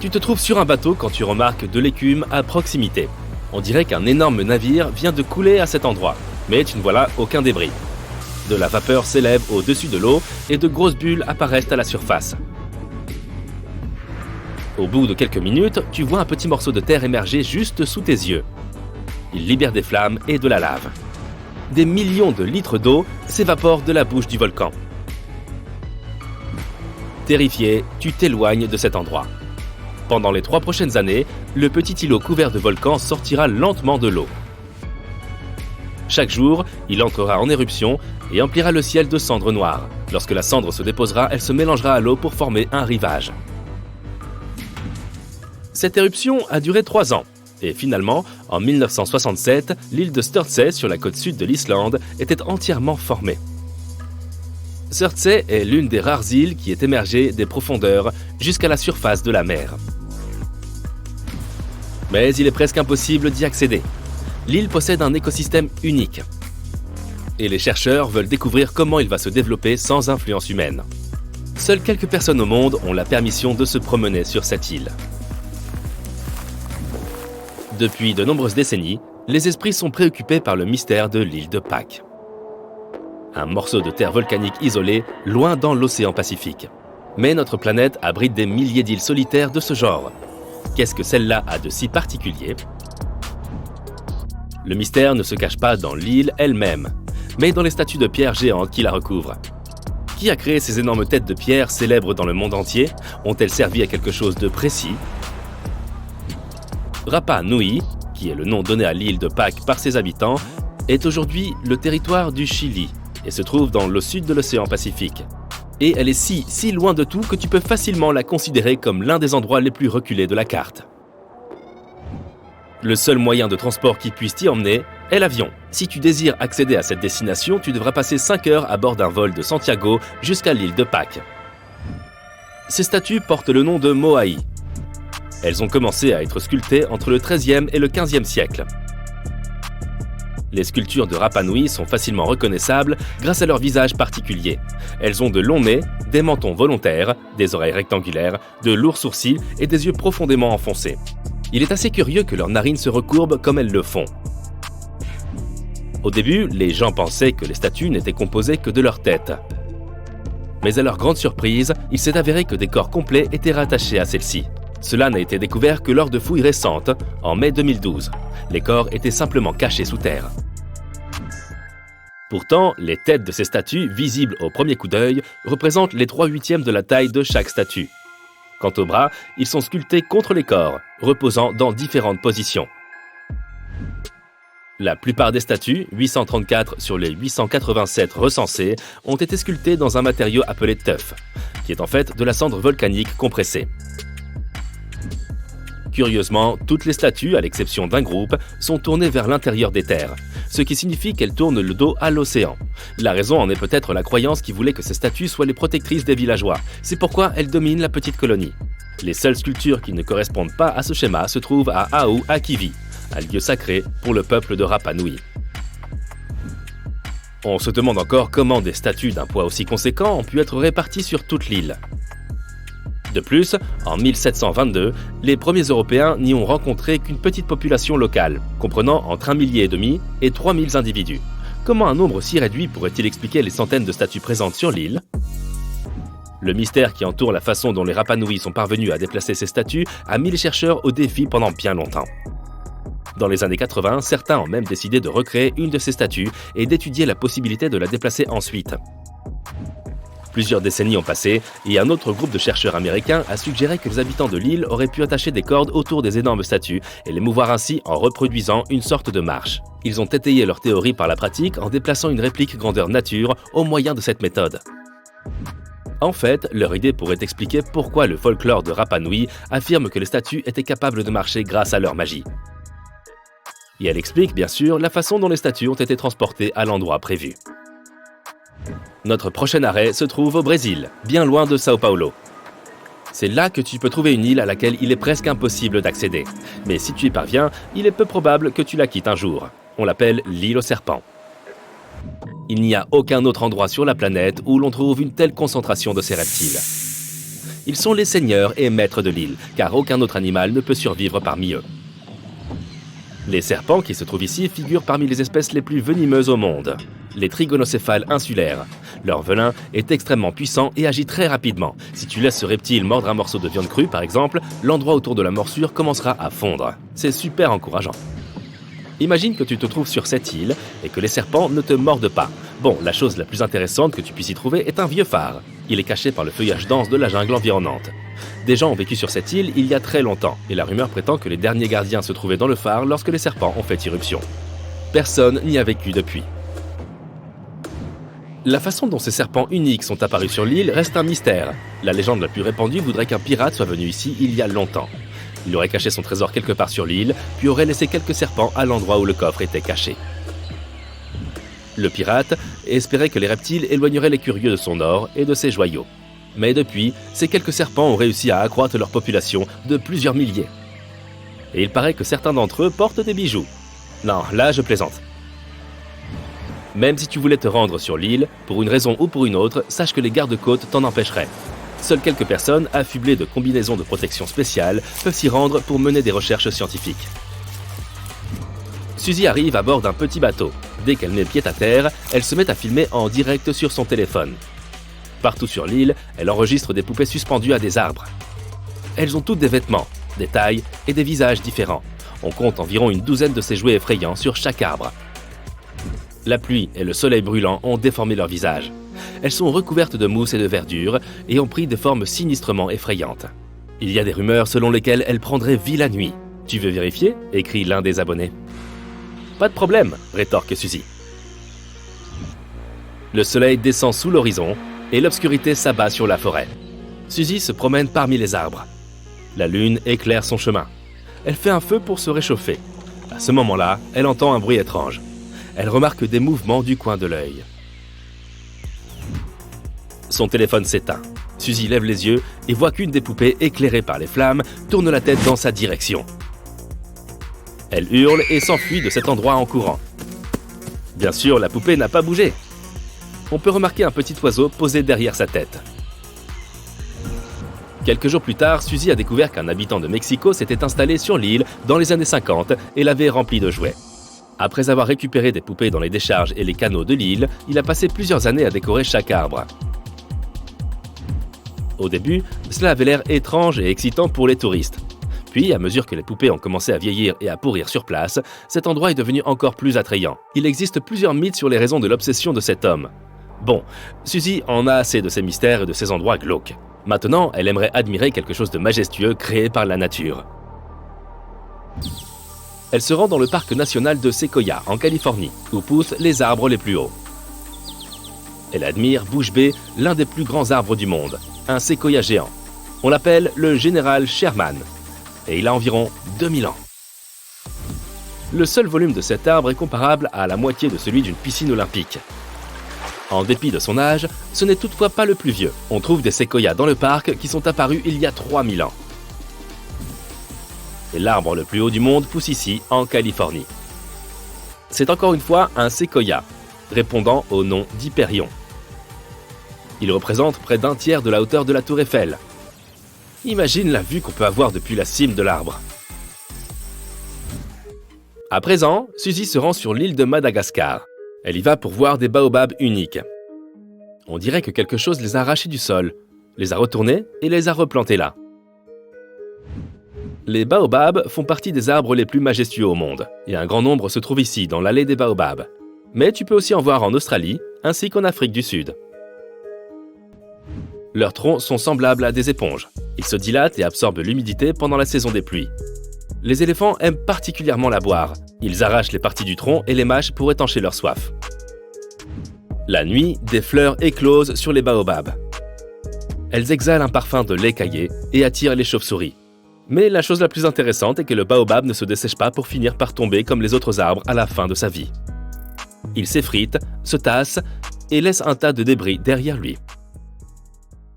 Tu te trouves sur un bateau quand tu remarques de l'écume à proximité. On dirait qu'un énorme navire vient de couler à cet endroit, mais tu ne vois là aucun débris. De la vapeur s'élève au-dessus de l'eau et de grosses bulles apparaissent à la surface. Au bout de quelques minutes, tu vois un petit morceau de terre émerger juste sous tes yeux. Il libère des flammes et de la lave. Des millions de litres d'eau s'évaporent de la bouche du volcan. Terrifié, tu t'éloignes de cet endroit. Pendant les 3 prochaines années, le petit îlot couvert de volcans sortira lentement de l'eau. Chaque jour, il entrera en éruption et emplira le ciel de cendres noires. Lorsque la cendre se déposera, elle se mélangera à l'eau pour former un rivage. Cette éruption a duré 3 ans. Et finalement, en 1967, l'île de Surtsey, sur la côte sud de l'Islande, était entièrement formée. Surtsey est l'une des rares îles qui est émergée des profondeurs jusqu'à la surface de la mer. Mais il est presque impossible d'y accéder. L'île possède un écosystème unique. Et les chercheurs veulent découvrir comment il va se développer sans influence humaine. Seules quelques personnes au monde ont la permission de se promener sur cette île. Depuis de nombreuses décennies, les esprits sont préoccupés par le mystère de l'île de Pâques. Un morceau de terre volcanique isolé, loin dans l'océan Pacifique. Mais notre planète abrite des milliers d'îles solitaires de ce genre. Qu'est-ce que celle-là a de si particulier ? Le mystère ne se cache pas dans l'île elle-même, mais dans les statues de pierre géantes qui la recouvrent. Qui a créé ces énormes têtes de pierre célèbres dans le monde entier ? Ont-elles servi à quelque chose de précis ? Rapa Nui, qui est le nom donné à l'île de Pâques par ses habitants, est aujourd'hui le territoire du Chili et se trouve dans le sud de l'océan Pacifique. Et elle est si loin de tout que tu peux facilement la considérer comme l'un des endroits les plus reculés de la carte. Le seul moyen de transport qui puisse t'y emmener est l'avion. Si tu désires accéder à cette destination, tu devras passer 5 heures à bord d'un vol de Santiago jusqu'à l'île de Pâques. Ces statues portent le nom de Moai. Elles ont commencé à être sculptées entre le XIIIe et le XVe siècle. Les sculptures de Rapa Nui sont facilement reconnaissables grâce à leur visage particulier. Elles ont de longs nez, des mentons volontaires, des oreilles rectangulaires, de lourds sourcils et des yeux profondément enfoncés. Il est assez curieux que leurs narines se recourbent comme elles le font. Au début, les gens pensaient que les statues n'étaient composées que de leur tête. Mais à leur grande surprise, il s'est avéré que des corps complets étaient rattachés à celles-ci. Cela n'a été découvert que lors de fouilles récentes, en mai 2012. Les corps étaient simplement cachés sous terre. Pourtant, les têtes de ces statues, visibles au premier coup d'œil, représentent les 3/8 de la taille de chaque statue. Quant aux bras, ils sont sculptés contre les corps, reposant dans différentes positions. La plupart des statues, 834 sur les 887 recensées, ont été sculptées dans un matériau appelé tuff, qui est en fait de la cendre volcanique compressée. Curieusement, toutes les statues, à l'exception d'un groupe, sont tournées vers l'intérieur des terres, ce qui signifie qu'elles tournent le dos à l'océan. La raison en est peut-être la croyance qui voulait que ces statues soient les protectrices des villageois. C'est pourquoi elles dominent la petite colonie. Les seules sculptures qui ne correspondent pas à ce schéma se trouvent à Aou-Akivi, un lieu sacré pour le peuple de Rapa Nui. On se demande encore comment des statues d'un poids aussi conséquent ont pu être réparties sur toute l'île. De plus, en 1722, les premiers Européens n'y ont rencontré qu'une petite population locale, comprenant entre 1,5 millier et 3 000 individus. Comment un nombre si réduit pourrait-il expliquer les centaines de statues présentes sur l'île ? Le mystère qui entoure la façon dont les Rapa Nui sont parvenus à déplacer ces statues a mis les chercheurs au défi pendant bien longtemps. Dans les années 80, certains ont même décidé de recréer une de ces statues et d'étudier la possibilité de la déplacer ensuite. Plusieurs décennies ont passé et un autre groupe de chercheurs américains a suggéré que les habitants de l'île auraient pu attacher des cordes autour des énormes statues et les mouvoir ainsi en reproduisant une sorte de marche. Ils ont étayé leur théorie par la pratique en déplaçant une réplique grandeur nature au moyen de cette méthode. En fait, leur idée pourrait expliquer pourquoi le folklore de Rapa Nui affirme que les statues étaient capables de marcher grâce à leur magie. Et elle explique bien sûr la façon dont les statues ont été transportées à l'endroit prévu. Notre prochain arrêt se trouve au Brésil, bien loin de Sao Paulo. C'est là que tu peux trouver une île à laquelle il est presque impossible d'accéder. Mais si tu y parviens, il est peu probable que tu la quittes un jour. On l'appelle l'île aux serpents. Il n'y a aucun autre endroit sur la planète où l'on trouve une telle concentration de ces reptiles. Ils sont les seigneurs et maîtres de l'île, car aucun autre animal ne peut survivre parmi eux. Les serpents qui se trouvent ici figurent parmi les espèces les plus venimeuses au monde, les trigonocéphales insulaires. Leur venin est extrêmement puissant et agit très rapidement. Si tu laisses ce reptile mordre un morceau de viande crue, par exemple, l'endroit autour de la morsure commencera à fondre. C'est super encourageant. Imagine que tu te trouves sur cette île et que les serpents ne te mordent pas. Bon, la chose la plus intéressante que tu puisses y trouver est un vieux phare. Il est caché par le feuillage dense de la jungle environnante. Des gens ont vécu sur cette île il y a très longtemps, et la rumeur prétend que les derniers gardiens se trouvaient dans le phare lorsque les serpents ont fait irruption. Personne n'y a vécu depuis. La façon dont ces serpents uniques sont apparus sur l'île reste un mystère. La légende la plus répandue voudrait qu'un pirate soit venu ici il y a longtemps. Il aurait caché son trésor quelque part sur l'île, puis aurait laissé quelques serpents à l'endroit où le coffre était caché. Le pirate espérait que les reptiles éloigneraient les curieux de son or et de ses joyaux. Mais depuis, ces quelques serpents ont réussi à accroître leur population de plusieurs milliers. Et il paraît que certains d'entre eux portent des bijoux. Non, là je plaisante. Même si tu voulais te rendre sur l'île, pour une raison ou pour une autre, sache que les gardes-côtes t'en empêcheraient. Seules quelques personnes, affublées de combinaisons de protection spéciales, peuvent s'y rendre pour mener des recherches scientifiques. Suzy arrive à bord d'un petit bateau. Dès qu'elle met pied à terre, elle se met à filmer en direct sur son téléphone. Partout sur l'île, elle enregistre des poupées suspendues à des arbres. Elles ont toutes des vêtements, des tailles et des visages différents. On compte environ une douzaine de ces jouets effrayants sur chaque arbre. La pluie et le soleil brûlant ont déformé leurs visages. Elles sont recouvertes de mousse et de verdure et ont pris des formes sinistrement effrayantes. Il y a des rumeurs selon lesquelles elles prendraient vie la nuit. Tu veux vérifier ? Écrit l'un des abonnés. Pas de problème, rétorque Suzy. Le soleil descend sous l'horizon et l'obscurité s'abat sur la forêt. Suzy se promène parmi les arbres. La lune éclaire son chemin. Elle fait un feu pour se réchauffer. À ce moment-là, elle entend un bruit étrange. Elle remarque des mouvements du coin de l'œil. Son téléphone s'éteint. Suzy lève les yeux et voit qu'une des poupées, éclairée par les flammes, tourne la tête dans sa direction. Elle hurle et s'enfuit de cet endroit en courant. Bien sûr, la poupée n'a pas bougé. On peut remarquer un petit oiseau posé derrière sa tête. Quelques jours plus tard, Suzy a découvert qu'un habitant de Mexico s'était installé sur l'île dans les années 50 et l'avait remplie de jouets. Après avoir récupéré des poupées dans les décharges et les canaux de l'île, il a passé plusieurs années à décorer chaque arbre. Au début, cela avait l'air étrange et excitant pour les touristes. Puis, à mesure que les poupées ont commencé à vieillir et à pourrir sur place, cet endroit est devenu encore plus attrayant. Il existe plusieurs mythes sur les raisons de l'obsession de cet homme. Bon, Suzy en a assez de ces mystères et de ces endroits glauques. Maintenant, elle aimerait admirer quelque chose de majestueux créé par la nature. Elle se rend dans le parc national de Sequoia, en Californie, où poussent les arbres les plus hauts. Elle admire Bush Bay, l'un des plus grands arbres du monde, un séquoia géant. On l'appelle le général Sherman, et il a environ 2000 ans. Le seul volume de cet arbre est comparable à la moitié de celui d'une piscine olympique. En dépit de son âge, ce n'est toutefois pas le plus vieux. On trouve des séquoias dans le parc qui sont apparus il y a 3000 ans. Et l'arbre le plus haut du monde pousse ici, en Californie. C'est encore une fois un séquoia, répondant au nom d'Hyperion. Il représente près d'un tiers de la hauteur de la tour Eiffel. Imagine la vue qu'on peut avoir depuis la cime de l'arbre. À présent, Suzy se rend sur l'île de Madagascar. Elle y va pour voir des baobabs uniques. On dirait que quelque chose les a arrachés du sol, les a retournés et les a replantés là. Les baobabs font partie des arbres les plus majestueux au monde, et un grand nombre se trouve ici, dans l'allée des baobabs. Mais tu peux aussi en voir en Australie, ainsi qu'en Afrique du Sud. Leurs troncs sont semblables à des éponges. Ils se dilatent et absorbent l'humidité pendant la saison des pluies. Les éléphants aiment particulièrement la boire. Ils arrachent les parties du tronc et les mâchent pour étancher leur soif. La nuit, des fleurs éclosent sur les baobabs. Elles exhalent un parfum de lait caillé et attirent les chauves-souris. Mais la chose la plus intéressante est que le baobab ne se dessèche pas pour finir par tomber comme les autres arbres à la fin de sa vie. Il s'effrite, se tasse et laisse un tas de débris derrière lui.